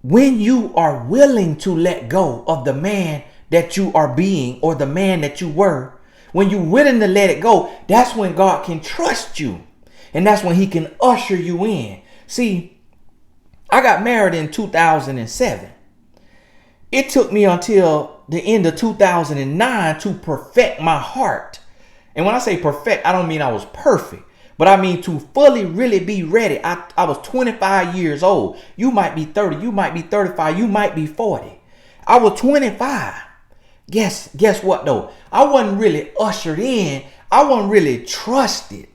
when you are willing to let go of the man that you are being or the man that you were, when you're willing to let it go, that's when God can trust you. And that's when he can usher you in. See, I got married in 2007. It took me until the end of 2009 to perfect my heart. And when I say perfect, I don't mean I was perfect, but I mean to fully really be ready. I was 25 years old. You might be 30, you might be 35, you might be 40. I was 25. Guess what though? I wasn't really ushered in. I wasn't really trusted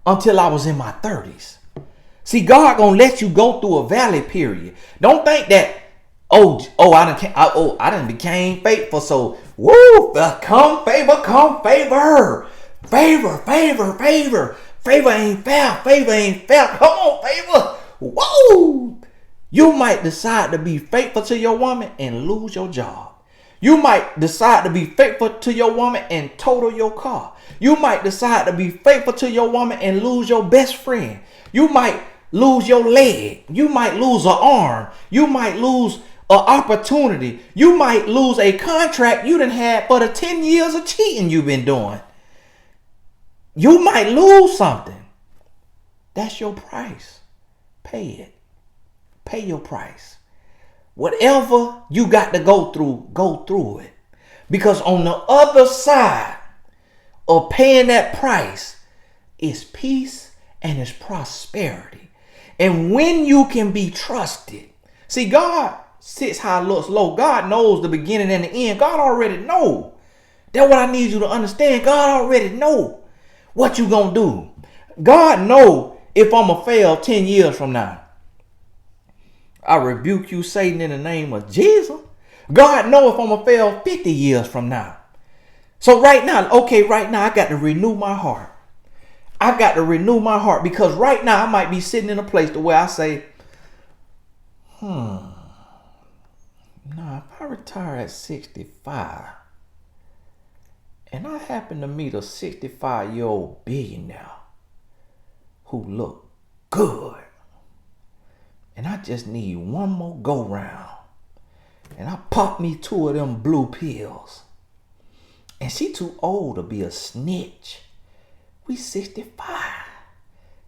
until I was in my 30s. See, God gonna let you go through a valley period. Don't think that, I done became faithful, so woo, come favor. Favor ain't fair. Come on, favor. Whoa. You might decide to be faithful to your woman and lose your job. You might decide to be faithful to your woman and total your car. You might decide to be faithful to your woman and lose your best friend. You might lose your leg. You might lose an arm. You might lose an opportunity. You might lose a contract you done had for the 10 years of cheating you've been doing. You might lose something. That's your price. Pay it. Pay your price. Whatever you got to go through it. Because on the other side of paying that price is peace and is prosperity. And when you can be trusted. See, God sits high, looks low. God knows the beginning and the end. God already know. That's what I need you to understand. God already know what you gonna do. God know if I'm gonna fail 10 years from now. I rebuke you, Satan, in the name of Jesus. God know if I'm gonna fail 50 years from now. So right now, I got to renew my heart. I got to renew my heart because right now I might be sitting in a place to where I say, if I retire at 65 and I happen to meet a 65-year-old billionaire who look good, and I just need one more go round, and I pop me 2 of them blue pills, and she too old to be a snitch. We 65.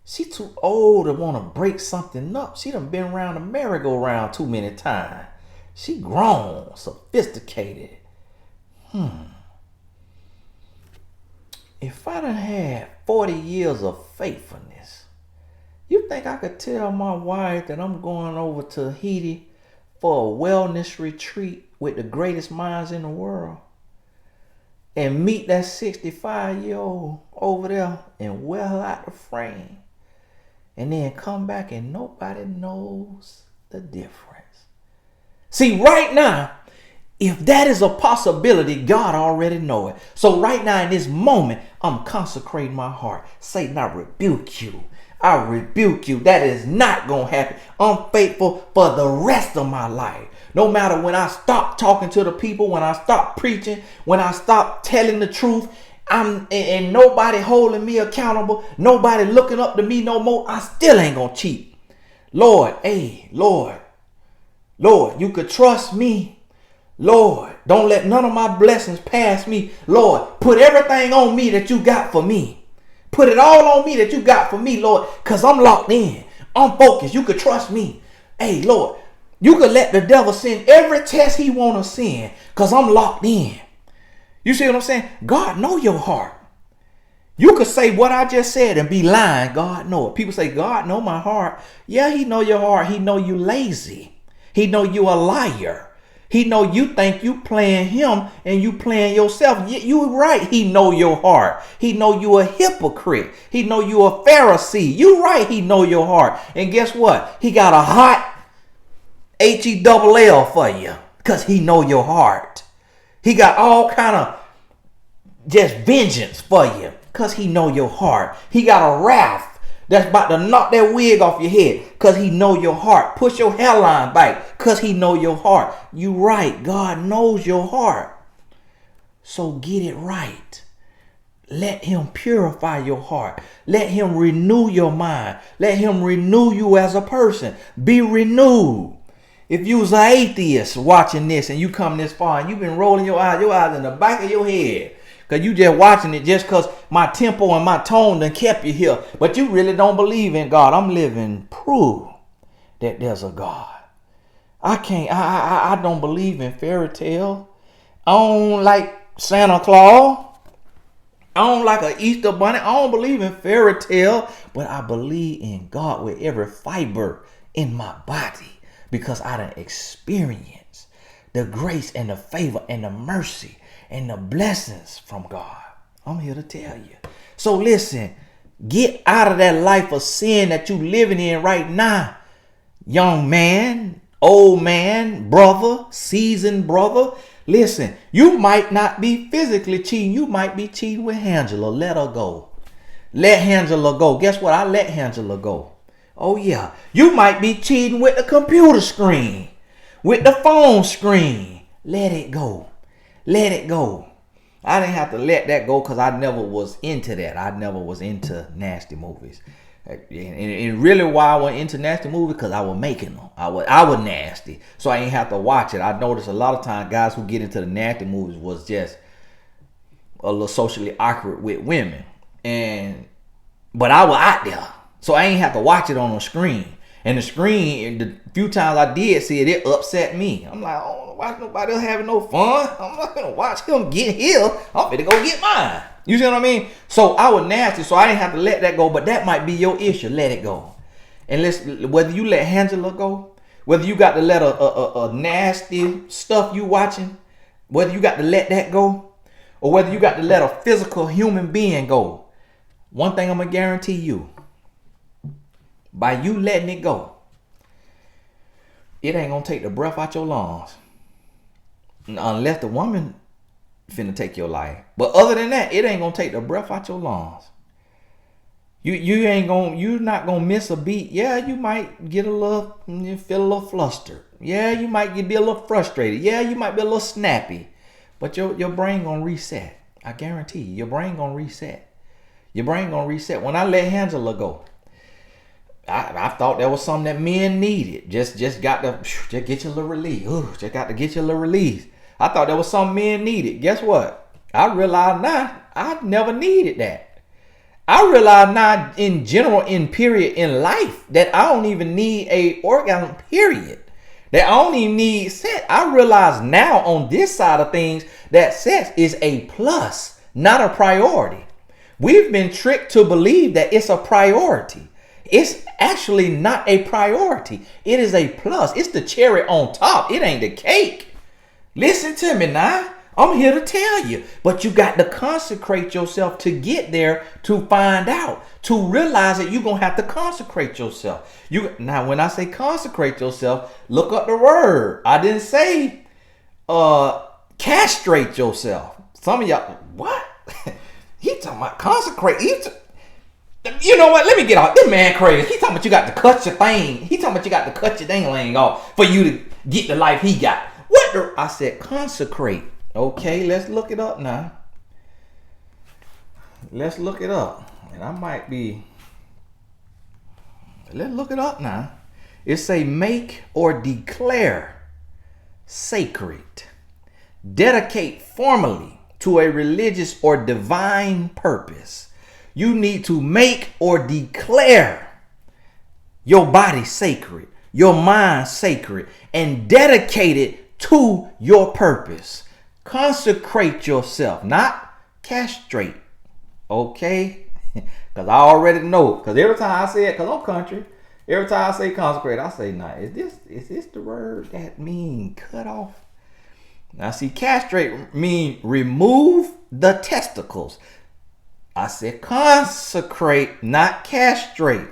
She too old to want to break something up. She done been around the merry-go-round too many times. She grown, sophisticated. If I done had 40 years of faithfulness, you think I could tell my wife that I'm going over to Haiti for a wellness retreat with the greatest minds in the world and meet that 65-year-old over there and wear her out the frame and then come back and nobody knows the difference? See, right now, if that is a possibility, God already know it. So right now in this moment, I'm consecrating my heart. Satan, I rebuke you. I rebuke you. That is not going to happen. I'm faithful for the rest of my life. No matter when I stop talking to the people, when I stop preaching, when I stop telling the truth, and nobody holding me accountable, nobody looking up to me no more, I still ain't going to cheat. Lord, Lord, you could trust me. Lord, don't let none of my blessings pass me. Lord, put everything on me that you got for me. Put it all on me that you got for me, Lord, because I'm locked in. I'm focused. You could trust me. Hey, Lord, you could let the devil send every test he want to send because I'm locked in. You see what I'm saying? God know your heart. You could say what I just said and be lying. God know it. People say, God know my heart. Yeah, he know your heart. He know you lazy. He know you a liar. He know you think you playing him and you playing yourself. You right. He know your heart. He know you a hypocrite. He know you a Pharisee. You right. He know your heart. And guess what? He got a hot HELL for you because he know your heart. He got all kind of just vengeance for you because he know your heart. He got a wrath that's about to knock that wig off your head because he know your heart. Push your hairline back because he know your heart. You right. God knows your heart. So get it right. Let him purify your heart. Let him renew your mind. Let him renew you as a person. Be renewed. If you was an atheist watching this and you come this far and you've been rolling your eyes in the back of your head, because you just watching it just because my tempo and my tone done kept you here. But you really don't believe in God. I'm living proof that there's a God. I don't believe in fairy tale. I don't like Santa Claus. I don't like an Easter bunny. I don't believe in fairy tale. But I believe in God with every fiber in my body. Because I done experienced the grace and the favor and the mercy and the blessings from God. I'm here to tell you. So listen, get out of that life of sin that you living in right now. Young man, old man, brother, seasoned brother. Listen, you might not be physically cheating. You might be cheating with Angela. Let her go. Let Angela go. Guess what? I let Angela go. Oh yeah. You might be cheating with the computer screen. With the phone screen. Let it go. Let it go. I didn't have to let that go because I never was into that. I never was into nasty movies. And really why I went into nasty movies, because I was making them. I was nasty. So I ain't have to watch it. I noticed a lot of times guys who get into the nasty movies was just a little socially awkward with women. But I was out there. So I ain't have to watch it on the screen. And the screen, the few times I did see it, it upset me. I'm like, I don't want to watch nobody else having no fun. I'm not going to watch him get his. I'm finna go get mine. You see what I mean? So I was nasty, so I didn't have to let that go. But that might be your issue. Let it go. And whether you let Angela go, whether you got to let a nasty stuff you watching, whether you got to let that go, or whether you got to let a physical human being go, one thing I'm going to guarantee you, by you letting it go, it ain't gonna take the breath out your lungs. Unless the woman finna take your life. But other than that, it ain't gonna take the breath out your lungs. You're not gonna miss a beat. Yeah, you might get feel a little flustered. Yeah, you might be a little frustrated. Yeah, you might be a little snappy. But your brain gonna reset. I guarantee you, your brain gonna reset. Your brain gonna reset. When I let Angela go, I thought that was something that men needed. Just get your little release. Just got to get your little release. I thought that was something men needed. Guess what? I realize now I never needed that. I realize now in general, in life, that I don't even need a orgasm, period. That I don't even need sex. I realize now on this side of things that sex is a plus, not a priority. We've been tricked to believe that it's a priority. It's actually not a priority. It is a plus. It's the cherry on top. It ain't the cake. Listen to me now. I'm here to tell you. But you got to consecrate yourself to get there, to find out, to realize that you're going to have to consecrate yourself. Now, when I say consecrate yourself, look up the word. I didn't say castrate yourself. Some of y'all, what? He talking about consecrate. You know what? Let me get off. This man crazy. He talking about you got to cut your thing. He talking about you got to cut your dang off for you to get the life he got. What? I said consecrate. Okay, let's look it up now. Let's look it up. And I might be. Let's look it up now. It say make or declare sacred. Dedicate formally to a religious or divine purpose. You need to make or declare your body sacred, your mind sacred, and dedicate it to your purpose. Consecrate yourself, not castrate. Okay? Because I already know. Because every time I say it, because I'm country, every time I say consecrate, I say, nah, is this the word that mean cut off? Now see, castrate mean remove the testicles. I said consecrate, not castrate.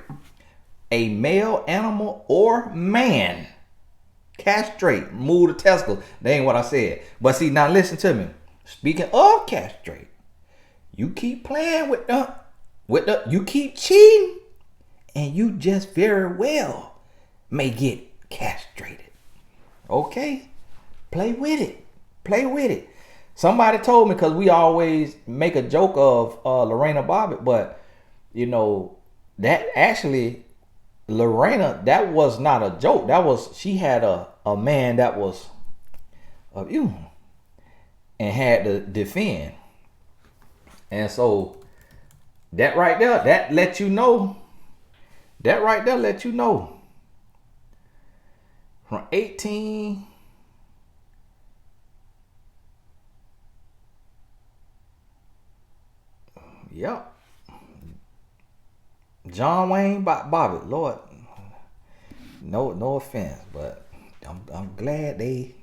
A male, animal, or man. Castrate, remove the testicles. That ain't what I said. But see, now listen to me. Speaking of castrate, you keep playing with you keep cheating, and you just very well may get castrated. Okay? Play with it. Play with it. Somebody told me, because we always make a joke of Lorena Bobbitt, but you know, that actually Lorena, that was not a joke. That was, she had a man that was of you and had to defend. And so that right there, that let you know. That right there let you know. From 18. Yep. John Wayne Bobbitt, Lord. No offense, but I'm glad they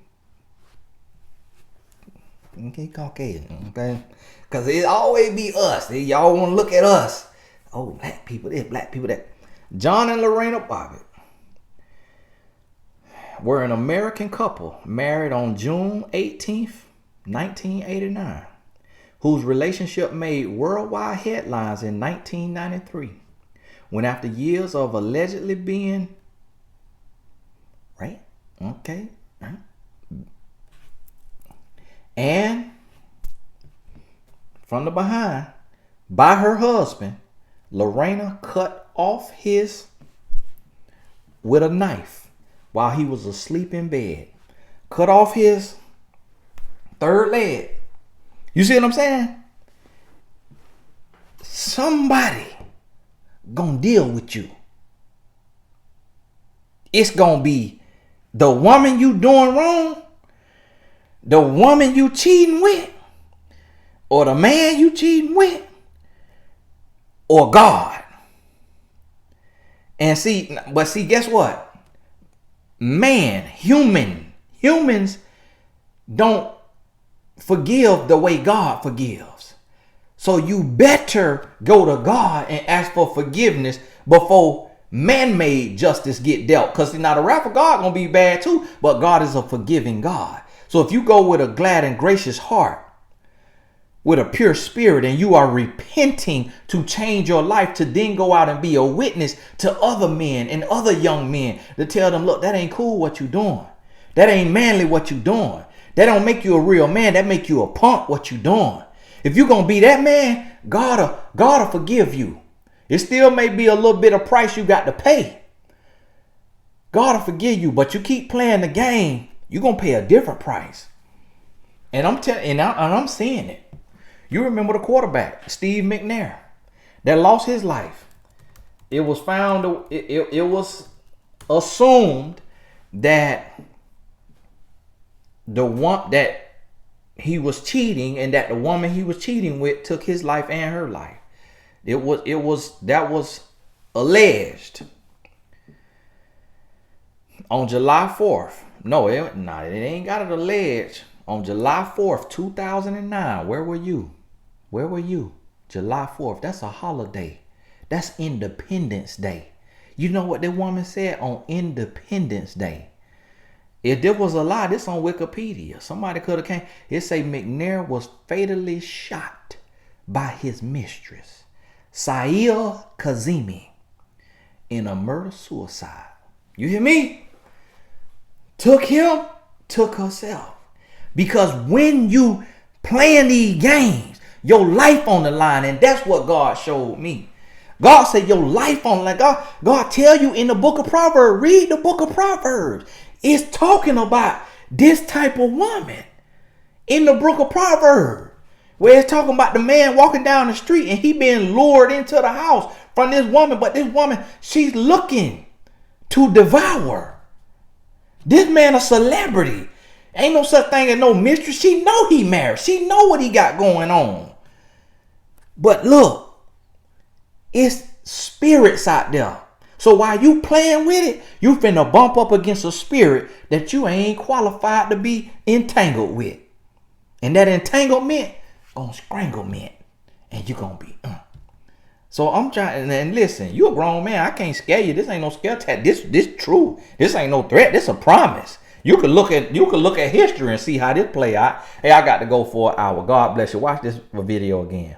get Caucasian, okay? Because it always be us. Y'all want to look at us. Oh, black people this, black people that. John and Lorena Bobbitt were an American couple married on June 18th, 1989, whose relationship made worldwide headlines in 1993, when after years of allegedly being and from the behind by her husband, Lorena cut off his with a knife while he was asleep in bed. Cut off his third leg. You see what I'm saying? Somebody gonna deal with you. It's gonna be the woman you doing wrong, the woman you cheating with, or the man you cheating with, or God. And see, guess what? Humans don't forgive the way God forgives. So you better go to God and ask for forgiveness before man-made justice get dealt. Because now the wrath of God gonna be bad too, but God is a forgiving God. So if you go with a glad and gracious heart, with a pure spirit, and you are repenting to change your life, to then go out and be a witness to other men and other young men, to tell them, look, that ain't cool what you doing. That ain't manly what you doing. That don't make you a real man. That make you a punk what you doing. If you gonna be that man, God'll forgive you. It still may be a little bit of price you got to pay. God'll forgive you, but you keep playing the game, you're gonna pay a different price. And I'm seeing it. You remember the quarterback, Steve McNair, that lost his life. It was found, it was assumed that the one that he was cheating, and that the woman he was cheating with took his life and her life. That was alleged. On July 4th. No, it ain't got it alleged. On July 4th, 2009, where were you? Where were you? July 4th, that's a holiday. That's Independence Day. You know what that woman said on Independence Day? If there was a lie, this on Wikipedia. Somebody could have came. It say McNair was fatally shot by his mistress, Sail Kazemi, in a murder-suicide. You hear me? Took him, took herself. Because when you playing these games, your life on the line, and that's what God showed me. God said your life on the line. God tell you in the book of Proverbs, read the book of Proverbs. It's talking about this type of woman in the book of Proverbs, where it's talking about the man walking down the street and he being lured into the house from this woman. But this woman, she's looking to devour. This man a celebrity. Ain't no such thing as no mistress. She know he married. She know what he got going on. But look, it's spirits out there. So while you playing with it, you finna bump up against a spirit that you ain't qualified to be entangled with. And that entanglement gonna stranglement. And you gonna be So I'm trying, and listen, you a grown man. I can't scare you. This ain't no scare tactic. This true. This ain't no threat. This a promise. You can look at history and see how this play out. Hey, I got to go for an hour. God bless you. Watch this video again.